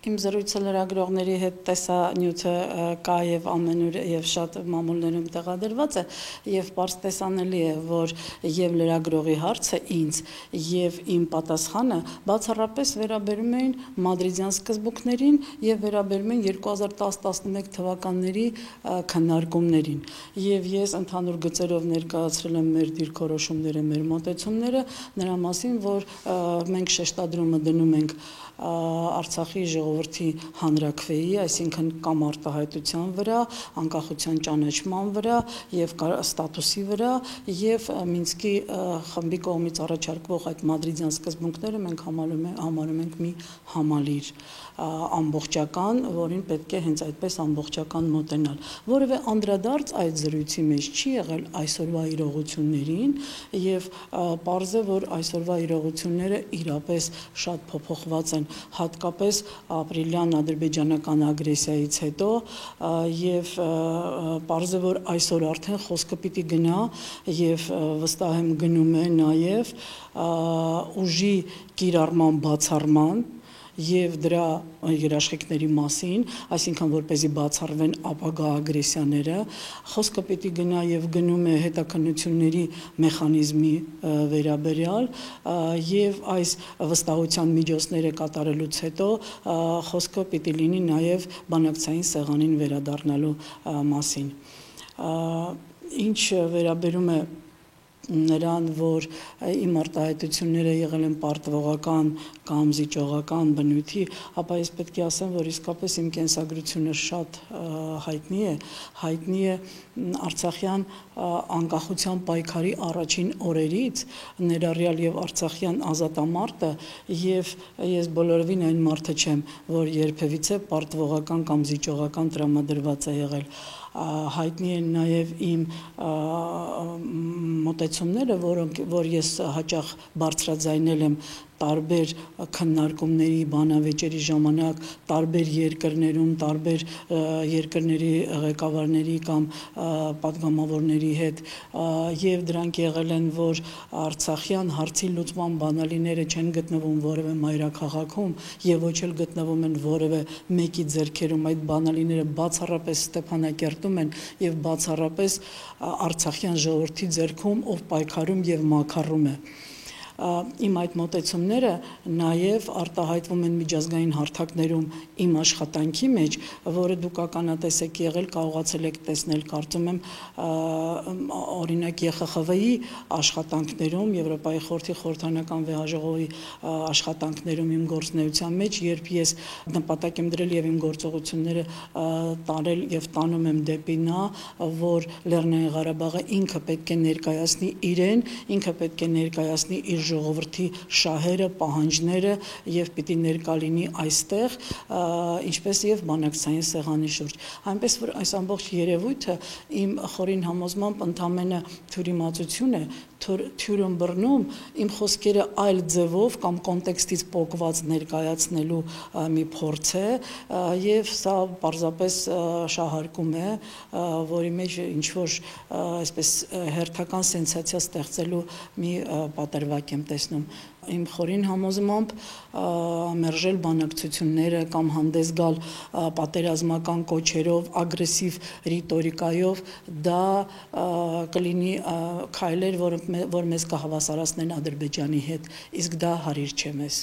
Իմ զրույցը լրագրողների հետ տեսանյութը կա եւ ամենուր եւ շատ մամուլներում տեղադրված է եւ պարզ տեսանելի է, որ եւ լրագրողի հարցը ինձ եւ իմ պատասխանը բացառապես վերաբերում էին մադրիդյան սկզբունքներին եւ վերաբերում էին 2010-11 թվականների քննարկումներին եւ ես ընդհանուր գծերով ներկայացրել եմ մեր դիրքորոշումները, մեր մոտեցումները նրա մասին, որ մենք շեշտադրումը դնում ենք Արցախի ժողովրդի հանրաքվեի, այսինքն կամ արտահայտության վրա, անկախության ճանաչման վրա եւ ստատուսի վրա եւ Մինսկի խմբի կողմից առաջարկվող այդ մադրիդյան սկզբունքները մենք համարում ենք մի համալիր ամբողջական, որին պետք է հենց այդպես ամբողջական մոտենալ։ Որևէ անդրադարձ այդ զրույցի մեջ չի եղել այսօրվա իրողություններին եւ պարզ է, որ այսօրվա իրողությունները իրապես շատ փոփոխված են, հատկապես ապրիլյան ադրբեջանական ագրեսիայից հետո եւ պարզ է, որ այսօր արդեն խոսքը պիտի գնա եւ վստահ եմ գնում է նաեւ ուժի կիրառման բացառման եւ դրա երաշխիքների մասին, այսինքն որպեսզի բացառվեն ապագա ագրեսիաները, խոսքը պիտի գնա եւ գնում է հետաքննությունների մեխանիզմի վերաբերյալ եւ այս վստահության միջոցները կատարելուց հետո խոսքը պիտի լինի նաեւ բանակցային սեղանին վերադառնալու մասին։ Ինչ վերաբերում է նրան, որ իմ արտահայտությունները եղել են պարտվողական կամ զիջողական բնույթի, ապա ես պետք է ասեմ, որ իսկապես իմ կենսագրությունը շատ հայտնի է Արցախյան անկախության պայքարի առաջին օրերից, ներառյալ եւ Արցախյան ազատամարտը, եւ ես բոլորովին այն մարդը չեմ, որ երբևիցե պարտվողական կամ զիջողական տրամադրված է եղել։ Հայտնի են նաև իմ մոտեցումները, որ ես հաճախ բարձրաձայնել եմ տարբեր քննարկումների, բանավեճերի ժամանակ, տարբեր երկրներում, տարբեր երկրների ղեկավարների կամ պատգամավորների հետ եւ դրանք եղել են, որ Արցախյան հարցի լուծման բանալիները չեն գտնվում որևէ մայրաքաղաքում եւ ոչ էլ գտնվում են որևէ մեկի ձեռքերում, այդ բանալիները բացառապես Ստեփանակերտում են եւ բացառապես Արցախյան ժողովրդի ձեռքում, ով պայքարում եւ մաքարում է։ Իմ այդ մոտեցումները նաև արտահայտվում են միջազգային հարթակներում իմ աշխատանքի մեջ, որը դուք ականատես եք եղել, կարողացել եք տեսնել, կարծում եմ, օրինակ ԵԽԽՎ-ի աշխատանքներում, Եվրոպայի խորհրդի խորհրդարանական վեհաժողովի աշխատանքներում իմ գործունեության մեջ, երբ ես նպատակ եմ դրել եւ իմ գործողությունները տարել եւ տանում եմ դեպի նա, որ Լեռնային Ղարաբաղը ինքը պետք է ներկայացնի իրեն, ինքը պետք է ներկայացնի իր ժողովրդի շահերը, պահանջները եւ պիտի ներկա լինի այստեղ, ինչպես եւ բանակցային սեղանի շուրջ։ Այնպես որ այս ամբողջ երևույթը իմ խորին համոզմամբ ընդամենը թյուրիմացություն է, թյուրն բռնում իմ խոսքերը այլ ձևով կամ կոնտեքստից պոկված ներկայացնելու մի փորձ է եւ սա պարզապես շահարկում է, որի մեջ ինչ որ այսպես հերթական սենսացիա ստեղծելու մի պատրվակ եմ տեսնում։ Իմ խորին համոզմամբ մերժել բանակցությունները կամ հանդես գալ պատերազմական կոչերով, ագրեսիվ ռիտորիկայով դա կլինի քայլեր, որ մեզ կհավասարացնեն Ադրբեջանի հետ, իսկ դա հարիր չէ մեզ։